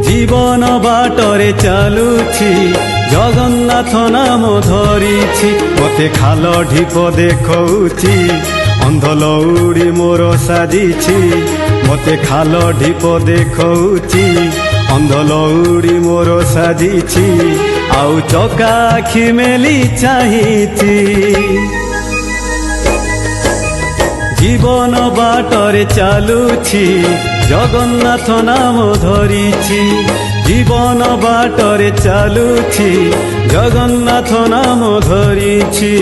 জীবন বাটরে চালুছি জগন্নাথ নাম ধরিছি মতে খাল ঢিপ দেখৌছি ଅନ୍ଧ ଲଉଡ଼ି ମୋର ସାଜିଛି ମତେ ଖାଲ ଢିପ ଦେଖଉଛି ଅନ୍ଧ ଲଉଡ଼ି ମୋର ସାଜିଛି ଆଉ ଚକା ଆଖି ମେଲି ଚାହିଁଛି জীবন বাটরে চালুছি জগন্নাথ নাম ধরিছি জীবন বাটরে চালুছি জগন্নাথ নাম ধরিছি।